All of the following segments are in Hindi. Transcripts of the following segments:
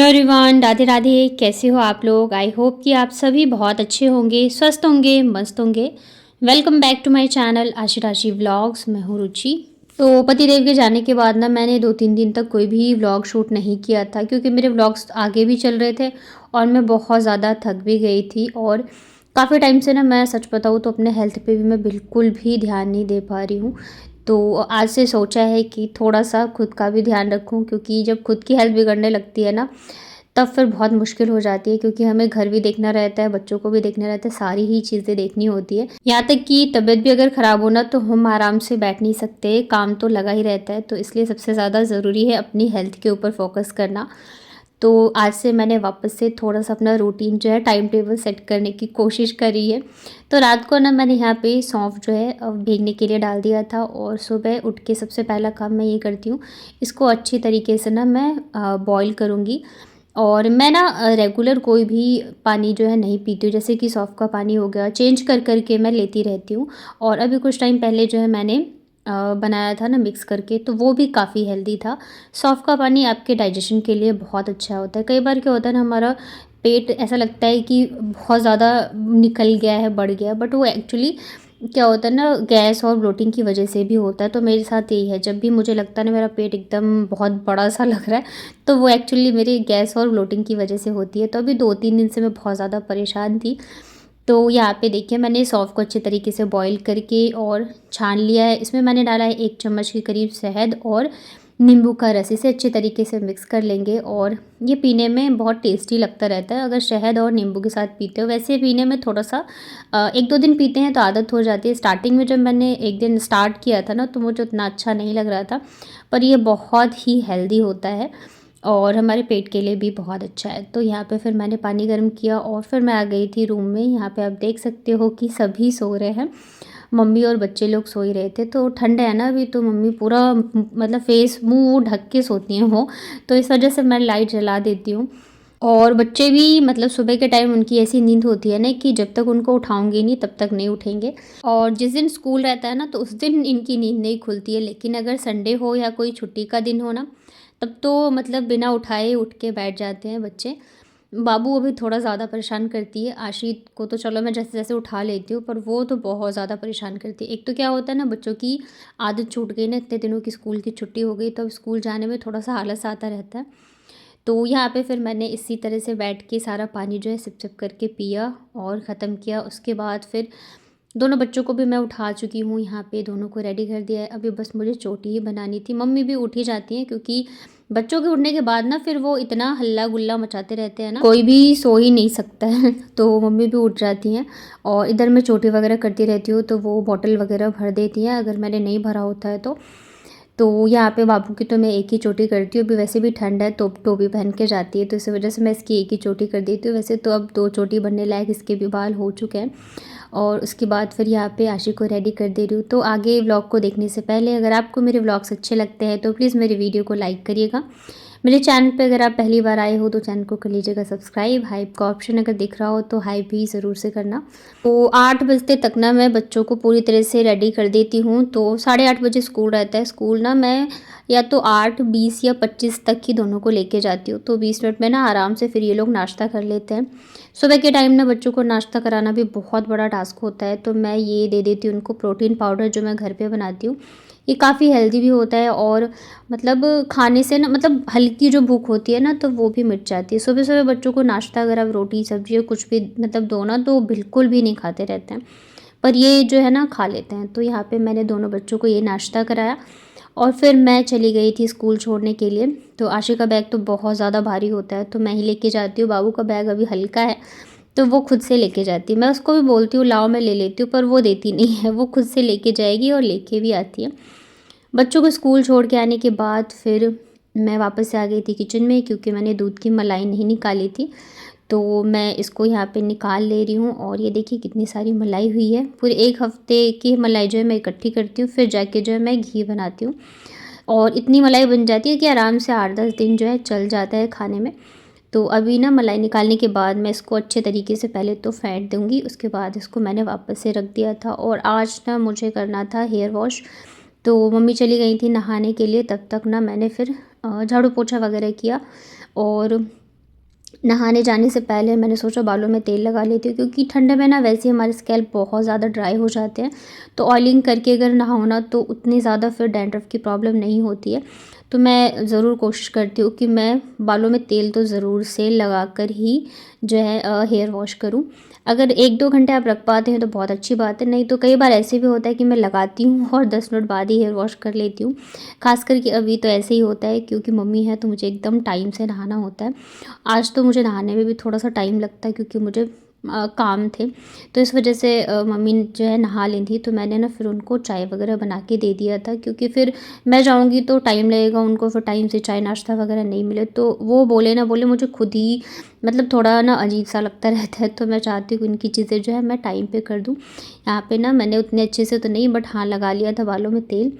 Hello everyone, Radhe Radhe. कैसे हो आप लोग? आई होप कि आप सभी बहुत अच्छे होंगे, स्वस्थ होंगे, मस्त होंगे। Welcome back to my channel Ashi Rashi vlogs. मैं हूँ रुचि। तो पतिदेव के जाने के बाद ना मैंने 2-3 दिन तक कोई भी व्लॉग शूट नहीं किया था, क्योंकि मेरे व्लॉग्स आगे भी चल रहे थे और मैं बहुत ज़्यादा थक भी गई थी। और काफ़ी टाइम से ना, मैं सच बताऊँ तो अपने हेल्थ पे भी मैं बिल्कुल भी ध्यान नहीं दे पा रही हूँ। तो आज से सोचा है कि थोड़ा-सा खुद का भी ध्यान रखूँ, क्योंकि जब खुद की हेल्थ बिगड़ने लगती है ना, तब फिर बहुत मुश्किल हो जाती है, क्योंकि हमें घर भी देखना रहता है, बच्चों को भी देखना रहता है, सारी ही चीज़ें देखनी होती है। यहाँ तक कि तबीयत भी अगर ख़राब हो ना, तो हम आराम से बैठ नहीं सकते, काम तो लगा ही रहता है। तो इसलिए सबसे ज़्यादा ज़रूरी है अपनी हेल्थ के ऊपर फ़ोकस करना। तो आज से मैंने वापस से थोड़ा-सा अपना रूटीन जो है, टाइम टेबल सेट करने की कोशिश करी है। तो रात को ना मैंने यहाँ पे सौंफ जो है भीगने के लिए डाल दिया था, और सुबह उठ के सबसे पहला काम मैं ये करती हूँ, इसको अच्छी तरीके से ना मैं बॉयल करूँगी। और मैं ना रेगुलर कोई भी पानी जो है नहीं पीती हूँ, जैसे कि सौंफ का पानी हो गया, चेंज कर कर के मैं लेती रहती हूँ। और अभी कुछ टाइम पहले जो है मैंने बनाया था ना मिक्स करके, तो वो भी काफ़ी हेल्दी था। सौंफ का पानी आपके डाइजेशन के लिए बहुत अच्छा होता है। कई बार क्या होता है ना, हमारा पेट ऐसा लगता है कि बहुत ज़्यादा निकल गया है, बढ़ गया है, बट वो एक्चुअली क्या होता है ना, गैस और ब्लोटिंग की वजह से भी होता है। तो मेरे साथ यही है, जब भी मुझे लगता है ना मेरा पेट एकदम बहुत बड़ा सा लग रहा है, तो वो एक्चुअली मेरी गैस और ब्लोटिंग की वजह से होती है। तो अभी 2-3 दिन से मैं बहुत ज़्यादा परेशान थी। तो यहाँ पे देखिए, मैंने सौंफ को अच्छे तरीके से बॉईल करके और छान लिया है। इसमें मैंने डाला है 1 चम्मच के करीब शहद और नींबू का रस। इसे अच्छे तरीके से मिक्स कर लेंगे, और ये पीने में बहुत टेस्टी लगता रहता है अगर शहद और नींबू के साथ पीते हो। वैसे पीने में थोड़ा-सा 1-2 दिन पीते हैं तो आदत हो जाती है। स्टार्टिंग में जब मैंने 1 दिन स्टार्ट किया था ना, तो मुझे उतना अच्छा नहीं लग रहा था, पर ये बहुत ही हेल्दी होता है और हमारे पेट के लिए भी बहुत अच्छा है। तो यहाँ पे फिर मैंने पानी गर्म किया और फिर मैं आ गई थी रूम में। यहाँ पे आप देख सकते हो कि सभी सो रहे हैं, मम्मी और बच्चे लोग सो ही रहे थे। तो ठंड है ना अभी, तो मम्मी पूरा मतलब फेस मुँह ढक के सोती हैं वो, तो इस वजह से मैं लाइट जला देती हूँ। और बच्चे भी मतलब सुबह के टाइम उनकी ऐसी नींद होती है ना कि जब तक उनको उठाऊँगी नहीं तब तक नहीं उठेंगे। और जिस दिन स्कूल रहता है ना, तो उस दिन इनकी नींद नहीं खुलती है, लेकिन अगर संडे हो या कोई छुट्टी का दिन हो ना, तब तो मतलब बिना उठाए उठ के बैठ जाते हैं बच्चे। बाबू अभी थोड़ा ज़्यादा परेशान करती है, आशित को तो चलो मैं जैसे-जैसे उठा लेती हूँ, पर वो तो बहुत ज़्यादा परेशान करती है। एक तो क्या होता है ना, बच्चों की आदत छूट गई ना, इतने दिनों की स्कूल की छुट्टी हो गई, तो अब स्कूल जाने में थोड़ा-सा आलस आता रहता है। तो यहाँ पे फिर मैंने इसी तरह से बैठ के सारा पानी जो है सिप-सिप करके पिया और ख़त्म किया। उसके बाद फिर दोनों बच्चों को भी मैं उठा चुकी हूँ, यहाँ पे दोनों को रेडी कर दिया है। अभी बस मुझे चोटी ही बनानी थी। मम्मी भी उठ ही जाती हैं, क्योंकि बच्चों के उठने के बाद ना फिर वो इतना हल्ला-गुल्ला मचाते रहते हैं ना, कोई भी सो ही नहीं सकता है। तो मम्मी भी उठ जाती हैं, और इधर मैं चोटी वगैरह करती रहती हूँ, तो वो बॉटल वगैरह भर देती हैं अगर मैंने नहीं भरा होता है तो। तो यहाँ पे बाबू की तो मैं एक ही चोटी करती हूँ। अभी वैसे भी ठंड है, तो टोपी पहन के जाती है, तो इसी वजह से मैं इसकी एक ही चोटी कर देती हूँ। वैसे तो अब 2 चोटी बनने लायक इसके भी बाल हो चुके हैं। और उसके बाद फिर यहाँ पे आशी को रेडी कर दे रही हूँ। तो आगे व्लॉग को देखने से पहले, अगर आपको मेरे व्लॉग्स अच्छे लगते हैं तो प्लीज़ मेरी वीडियो को लाइक करिएगा। मेरे चैनल पे अगर आप पहली बार आए हो तो चैनल को कर लीजिएगा सब्सक्राइब। हाइप का ऑप्शन अगर दिख रहा हो तो हाइप भी ज़रूर से करना। तो 8 बजते तक ना मैं बच्चों को पूरी तरह से रेडी कर देती हूँ। तो 8:30 बजे स्कूल रहता है। स्कूल ना मैं या तो 8:20 या 25 तक ही दोनों को लेके जाती हूँ। तो 20 मिनट में ना आराम से फिर ये लोग नाश्ता कर लेते हैं। सुबह के टाइम ना बच्चों को नाश्ता कराना भी बहुत बड़ा टास्क होता है, तो मैं ये दे देती हूँ उनको प्रोटीन पाउडर, जो मैं घर पे बनाती हूँ। ये काफ़ी हेल्दी भी होता है, और मतलब खाने से ना मतलब हल्की जो भूख होती है ना, तो वो भी मिट जाती है। सुबह-सुबह बच्चों को नाश्ता अगर आप रोटी, सब्ज़ी या कुछ भी मतलब दो ना, तो बिल्कुल भी नहीं खाते रहते हैं। पर ये जो है ना खा लेते हैं। तो यहाँ पे मैंने दोनों बच्चों को ये नाश्ता कराया, और फिर मैं चली गई थी स्कूल छोड़ने के लिए। तो आशी का बैग तो बहुत ज़्यादा भारी होता है, तो मैं ही लेके जाती हूँ। बाबू का बैग अभी हल्का है, तो वो खुद से लेके जाती है। मैं उसको भी बोलती हूँ लाओ मैं ले लेती हूँ, पर वो देती नहीं है। वो खुद से लेके जाएगी और लेके भी आती है। बच्चों को स्कूल छोड़ के आने के बाद फिर मैं वापस से आ गई थी किचन में, क्योंकि मैंने दूध की मलाई नहीं निकाली थी। तो मैं इसको यहाँ पे निकाल ले रही हूँ, और ये देखिए कितनी सारी मलाई हुई है। पूरे 1 हफ़्ते की मलाई जो है मैं इकट्ठी करती हूँ, फिर जाके जो है मैं घी बनाती हूँ, और इतनी मलाई बन जाती है कि आराम से 8-10 दिन जो है चल जाता है खाने में। तो अभी ना मलाई निकालने के बाद मैं इसको अच्छे तरीके से पहले तो फेंट दूँगी, उसके बाद इसको मैंने वापस से रख दिया था। और आज ना मुझे करना था हेयर वॉश। तो मम्मी चली गई थी नहाने के लिए, तब तक ना मैंने फिर झाड़ू पोछा वगैरह किया, और नहाने जाने से पहले मैंने सोचा बालों में तेल लगा लेती हूँ, क्योंकि ठंड में ना वैसे ही हमारे स्कैल्प बहुत ज़्यादा ड्राई हो जाते हैं। तो ऑयलिंग करके अगर नहाओ ना तो उतनी ज़्यादा फिर डैंड्रफ की प्रॉब्लम नहीं होती है। तो मैं ज़रूर कोशिश करती हूँ कि मैं बालों में तेल तो ज़रूर से लगा कर ही जो है हेयर वॉश करूँ। अगर 1-2 घंटे आप रख पाते हैं तो बहुत अच्छी बात है, नहीं तो कई बार ऐसे भी होता है कि मैं लगाती हूँ और 10 मिनट बाद ही हेयर वॉश कर लेती हूँ। ख़ास करके अभी तो ऐसे ही होता है, क्योंकि मम्मी है तो मुझे एकदम टाइम से नहाना होता है। आज तो मुझे नहाने में भी थोड़ा-सा टाइम लगता है, क्योंकि मुझे काम थे। तो इस वजह से मम्मी जो है नहा ली थी, तो मैंने ना फिर उनको चाय वग़ैरह बना के दे दिया था, क्योंकि फिर मैं जाऊँगी तो टाइम लगेगा, उनको फिर टाइम से चाय नाश्ता वग़ैरह नहीं मिले तो वो बोले ना बोले, मुझे खुद ही मतलब थोड़ा ना अजीब-सा लगता रहता है। तो मैं चाहती हूँ कि उनकी चीज़ें जो है मैं टाइम पे कर दूँ। यहाँ पे ना मैंने उतने अच्छे से तो नहीं, बट हाँ लगा लिया था बालों में तेल।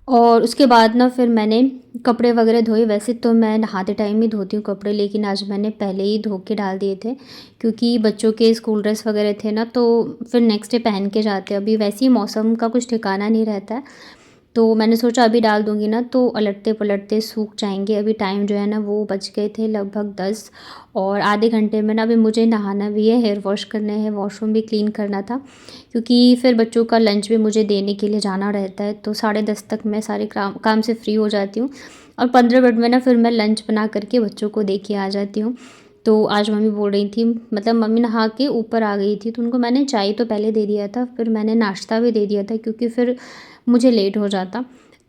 और उसके बाद ना फिर मैंने कपड़े वगैरह धोए। वैसे तो मैं नहाते टाइम ही धोती हूँ कपड़े, लेकिन आज मैंने पहले ही धो के डाल दिए थे, क्योंकि बच्चों के स्कूल ड्रेस वगैरह थे ना, तो फिर नेक्स्ट डे पहन के जाते हैं। अभी वैसे ही मौसम का कुछ ठिकाना नहीं रहता है, तो मैंने सोचा अभी डाल दूँगी ना तो पलटते-पलटते सूख जाएँगे। अभी टाइम जो है ना वो बज गए थे लगभग 10, और आधे घंटे में ना अभी मुझे नहाना भी है, हेयर वॉश करने हैं, वॉशरूम भी क्लीन करना था, क्योंकि फिर बच्चों का लंच भी मुझे देने के लिए जाना रहता है। तो 10:30 तक मैं सारे काम से फ्री हो जाती हूँ, और 15 मिनट में ना फिर मैं लंच बना करके बच्चों को दे के आ जाती हूँ। तो आज मम्मी बोल रही थी, मतलब मम्मी नहा के ऊपर आ गई थी, तो उनको मैंने चाय तो पहले दे दिया था, फिर मैंने नाश्ता भी दे दिया था, क्योंकि फिर मुझे लेट हो जाता।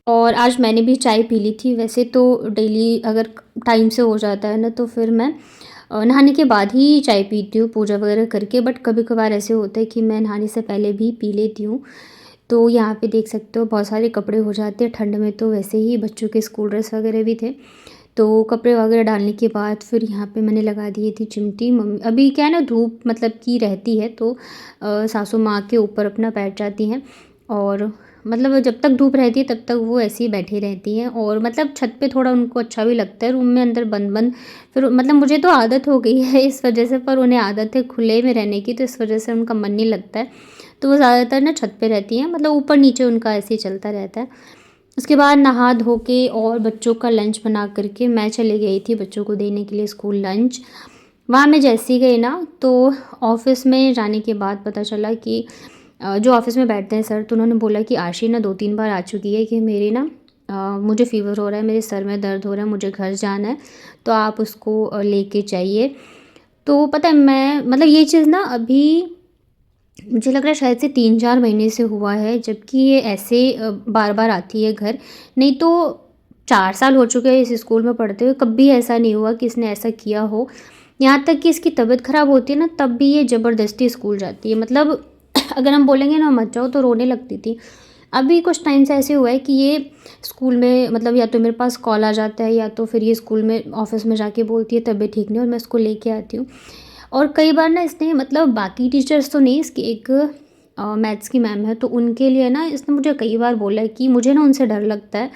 और आज मैंने भी चाय पी ली थी। वैसे तो डेली अगर टाइम से हो जाता है ना तो फिर मैं नहाने के बाद ही चाय पीती हूँ पूजा वगैरह करके, बट कभी-कभार ऐसे होता है कि मैं नहाने से पहले भी पी लेती हूँ। तो यहाँ पे देख सकते हो बहुत सारे कपड़े हो जाते हैं ठंड में, तो वैसे ही बच्चों के स्कूल ड्रेस वगैरह भी थे। तो कपड़े वगैरह डालने के बाद फिर यहाँ पे मैंने लगा दिए थी चिमटी। मम्मी अभी क्या है ना, धूप मतलब की रहती है, तो सासू माँ के ऊपर अपना बैठ जाती हैं, और मतलब जब तक धूप रहती है तब तक वो ऐसे ही बैठी रहती हैं, और मतलब छत पे थोड़ा उनको अच्छा भी लगता है, रूम में अंदर बंद-बंद। फिर मतलब मुझे तो आदत हो गई है इस वजह से, पर उन्हें आदत है खुले में रहने की, तो इस वजह से उनका मन नहीं लगता है। तो वो ज़्यादातर ना छत पे रहती हैं, मतलब ऊपर-नीचे उनका ऐसे ही चलता रहता है। उसके बाद नहा धो के और बच्चों का लंच बना कर के मैं चली गई थी बच्चों को देने के लिए स्कूल लंच। वहाँ मैं जैसे ही गई ना तो ऑफ़िस में जाने के बाद पता चला कि जो ऑफ़िस में बैठते हैं सर, तो उन्होंने बोला कि आशी ना 2-3 बार आ चुकी है कि मेरी ना मुझे फ़ीवर हो रहा है, मेरे सर में दर्द हो रहा है, मुझे घर जाना है, तो आप उसको लेके जाइए। तो पता है मैं मतलब ये चीज़ ना अभी मुझे लग रहा है शायद से 3-4 महीने से हुआ है, जबकि ये ऐसे बार-बार आती है घर। नहीं तो 4 साल हो चुके हैं इस स्कूल में पढ़ते हुए, कभी ऐसा नहीं हुआ कि इसने ऐसा किया हो। यहाँ तक कि इसकी तबीयत ख़राब होती है ना, तब भी ये ज़बरदस्ती स्कूल जाती है। मतलब अगर हम बोलेंगे ना मत जाओ तो रोने लगती थी। अभी कुछ टाइम से ऐसे हुआ है कि ये स्कूल में मतलब या तो मेरे पास कॉल आ जाता है, या तो फिर ये स्कूल में ऑफ़िस में जाके बोलती है तबीयत ठीक नहीं है, और मैं इसको लेके आती हूँ। और कई बार ना इसने मतलब बाकी टीचर्स तो नहीं, इसकी एक मैथ्स की मैम है, तो उनके लिए ना इसने मुझे कई बार बोला है कि मुझे ना उनसे डर लगता है,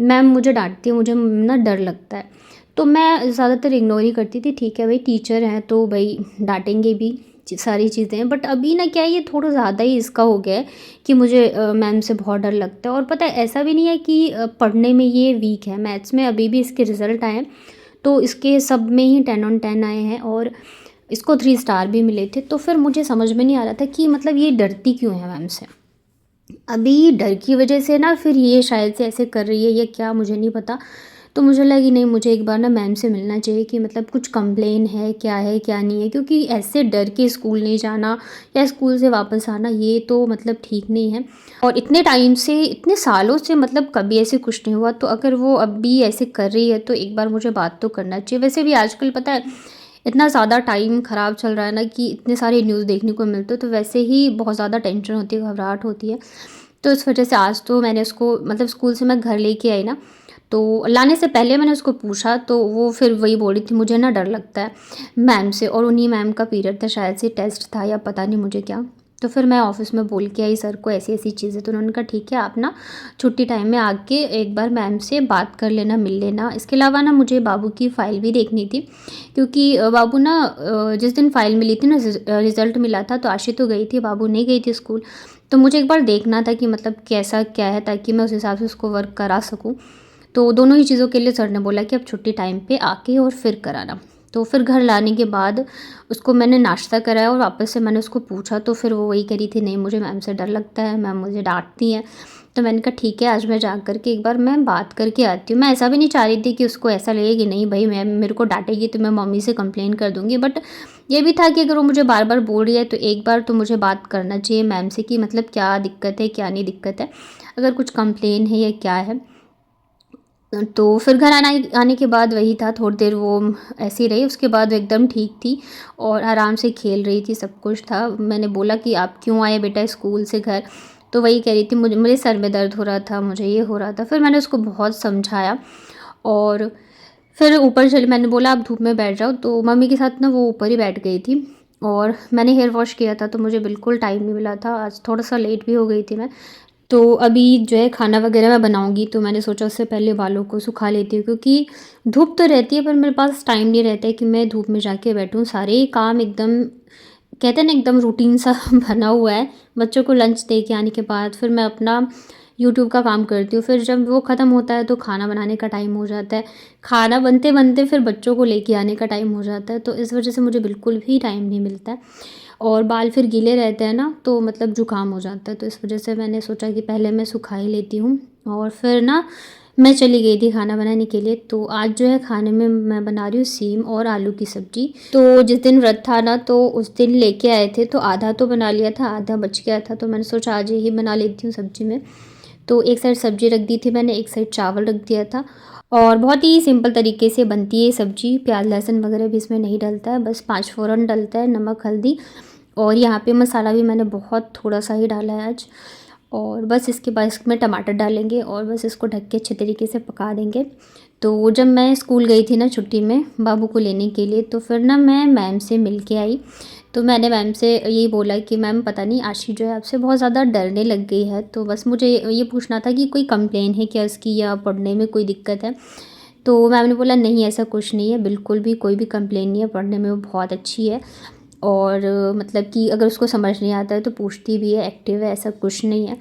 मैम मुझे डांटती है, मुझे ना डर लगता है। तो मैं ज़्यादातर इग्नोर ही करती थी, ठीक है भाई टीचर हैं तो भाई डांटेंगे भी, सारी चीज़ें हैं। बट अभी ना क्या है, ये थोड़ा ज़्यादा ही इसका हो गया है कि मुझे मैम से बहुत डर लगता है। और पता है ऐसा भी नहीं है कि पढ़ने में ये वीक है, मैथ्स में अभी भी इसके रिज़ल्ट आए हैं, तो इसके सब में ही 10 ऑन 10 आए हैं, और इसको 3 स्टार भी मिले थे। तो फिर मुझे समझ में नहीं आ रहा था कि मतलब ये डरती क्यों है मैम से। अभी डर की वजह से ना फिर ये शायद से ऐसे कर रही है या क्या, मुझे नहीं पता। तो मुझे लगी नहीं, मुझे एक बार ना मैम से मिलना चाहिए कि मतलब कुछ कंप्लेन है क्या नहीं है, क्योंकि ऐसे डर के स्कूल नहीं जाना या स्कूल से वापस आना ये तो मतलब ठीक नहीं है। और इतने टाइम से इतने सालों से मतलब कभी ऐसे कुछ नहीं हुआ, तो अगर वो अब भी ऐसे कर रही है तो एक बार मुझे बात तो करना चाहिए। वैसे भी आजकल पता है इतना ज़्यादा टाइम ख़राब चल रहा है ना कि इतने सारे न्यूज़ देखने को मिलते हैं, तो वैसे ही बहुत ज़्यादा टेंशन होती है, घबराहट होती है। तो इस वजह से आज तो मैंने उसको मतलब स्कूल से मैं घर लेके आई ना, तो लाने से पहले मैंने उसको पूछा, तो वो फिर वही बोल रही थी मुझे ना डर लगता है मैम से, और उन्हीं मैम का पीरियड था, शायद से टेस्ट था या पता नहीं मुझे क्या। तो फिर मैं ऑफ़िस में बोल के आई सर को ऐसी-ऐसी चीज़ें, तो उन्होंने कहा ठीक है आप ना छुट्टी टाइम में आके एक बार मैम से बात कर लेना, मिल लेना। इसके अलावा ना मुझे बाबू की फ़ाइल भी देखनी थी, क्योंकि बाबू ना जिस दिन फ़ाइल मिली थी ना रिज़ल्ट मिला था, तो आशी तो गई थी, बाबू नहीं गई थी स्कूल। तो मुझे एक बार देखना था कि मतलब कैसा क्या है, ताकि मैं उस हिसाब से उसको वर्क करा सकूँ। तो दोनों ही चीज़ों के लिए सर ने बोला कि अब छुट्टी टाइम पे आके और फिर कराना। तो फिर घर लाने के बाद उसको मैंने नाश्ता कराया और वापस से मैंने उसको पूछा, तो फिर वो वही कह रही थी, नहीं मुझे मैम से डर लगता है, मैम मुझे डाँटती हैं। तो मैंने कहा ठीक है, आज मैं जा कर के एक बार मैं बात करके आती हूँ। मैं ऐसा भी नहीं चाह रही थी कि उसको ऐसा लगे कि नहीं भाई मैम मेरे को डाँटेगी तो मैं मम्मी से कंप्लेन कर दूँगी, बट ये भी था कि अगर वो मुझे बार बार बोल रही है तो एक बार तो मुझे बात करना चाहिए मैम से कि मतलब क्या दिक्कत है, क्या नहीं दिक्कत है, अगर कुछ कंप्लेन है या क्या है। तो फिर घर आने के बाद वही था, थोड़ी देर वो ऐसी रही, उसके बाद वो एकदम ठीक थी और आराम से खेल रही थी, सब कुछ था। मैंने बोला कि आप क्यों आए बेटा स्कूल से घर, तो वही कह रही थी मुझे मेरे सर में दर्द हो रहा था, मुझे ये हो रहा था। फिर मैंने उसको बहुत समझाया और फिर ऊपर चली, मैंने बोला आप धूप में बैठ जाओ, तो मम्मी के साथ ना वो ऊपर ही बैठ गई थी। और मैंने हेयर वॉश किया था तो मुझे बिल्कुल टाइम नहीं मिला था, आज थोड़ा सा लेट भी हो गई थी मैं। तो अभी जो है खाना वगैरह मैं बनाऊँगी, तो मैंने सोचा उससे पहले बालों को सुखा लेती हूँ, क्योंकि धूप तो रहती है पर मेरे पास टाइम नहीं रहता है कि मैं धूप में जाके बैठूँ। सारे काम एकदम कहते हैं ना एकदम रूटीन सा बना हुआ है। बच्चों को लंच दे के आने के बाद फिर मैं अपना यूट्यूब का काम करती हूँ, फिर जब वो ख़त्म होता है तो खाना बनाने का टाइम हो जाता है। खाना बनते-बनते फिर बच्चों को लेके आने का टाइम हो जाता है, तो इस वजह से मुझे बिल्कुल भी टाइम नहीं मिलता है। और बाल फिर गीले रहते हैं ना, तो मतलब ज़ुकाम हो जाता है, तो इस वजह से मैंने सोचा कि पहले मैं सुखा ही लेती हूँ। और फिर ना मैं चली गई थी खाना बनाने के लिए। तो आज जो है खाने में मैं बना रही हूँ सीम और आलू की सब्ज़ी। तो जिस दिन व्रत था ना, तो उस दिन लेके आए थे, तो आधा तो बना लिया था, आधा बच गया था, तो मैंने सोचा आज यही बना लेती हूँ सब्ज़ी में। तो एक साइड सब्ज़ी रख दी थी मैंने, एक साइड चावल रख दिया था। और बहुत ही सिंपल तरीके से बनती है ये सब्ज़ी, प्याज लहसुन वगैरह भी इसमें नहीं डलता है, बस 5 फ़ोरन डलता है, नमक हल्दी। और यहाँ पे मसाला भी मैंने बहुत थोड़ा सा ही डाला है आज। और बस इसके बाद इसमें टमाटर डालेंगे और बस इसको ढक के अच्छे तरीके से पका देंगे। तो जब मैं स्कूल गई थी ना छुट्टी में बाबू को लेने के लिए, तो फिर ना मैं मैम से मिल के आई। तो मैंने मैम से यही बोला कि मैम पता नहीं आशी जो है आपसे बहुत ज़्यादा डरने लग गई है, तो बस मुझे ये पूछना था कि कोई कंप्लेन है क्या उसकी, या पढ़ने में कोई दिक्कत है। तो मैम ने बोला नहीं ऐसा कुछ नहीं है, बिल्कुल भी कोई भी कंप्लेन नहीं है, पढ़ने में वो बहुत अच्छी है। और मतलब कि अगर उसको समझ नहीं आता है तो पूछती भी है, एक्टिव है, ऐसा कुछ नहीं है।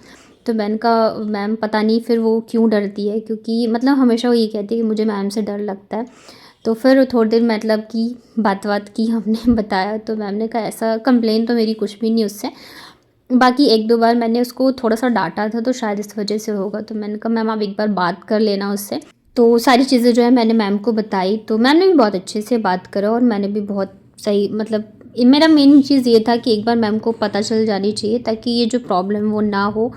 तो मैंने कहा मैम पता नहीं फिर वो क्यों डरती है, क्योंकि मतलब हमेशा वो ये कहती है कि मुझे मैम से डर लगता है। तो फिर थोड़ी देर मतलब की बात की हमने बताया, तो मैम ने कहा ऐसा कंप्लेन तो मेरी कुछ भी नहीं उससे, बाकी 1-2 बार मैंने उसको थोड़ा-सा डाँटा था तो शायद इस वजह से होगा। तो मैंने कहा मैम आप एक बार बात कर लेना उससे। तो सारी चीज़ें जो है मैंने मैम को बताई, तो मैम ने भी बहुत अच्छे से बात करा और मैंने भी बहुत सही मतलब मेरा मेन चीज़ ये था कि एक बार मैम को पता चल जानी चाहिए ताकि ये जो प्रॉब्लम वो ना हो।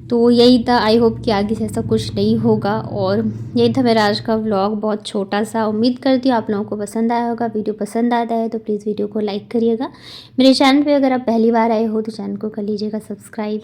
तो यही था, आई होप कि आगे से ऐसा कुछ नहीं होगा। और यही था मेरा आज का व्लॉग, बहुत छोटा-सा। उम्मीद करती हूँ आप लोगों को पसंद आया होगा। वीडियो पसंद आता है तो प्लीज़ वीडियो को लाइक करिएगा। मेरे चैनल पे अगर आप पहली बार आए हो तो चैनल को कर लीजिएगा सब्सक्राइब।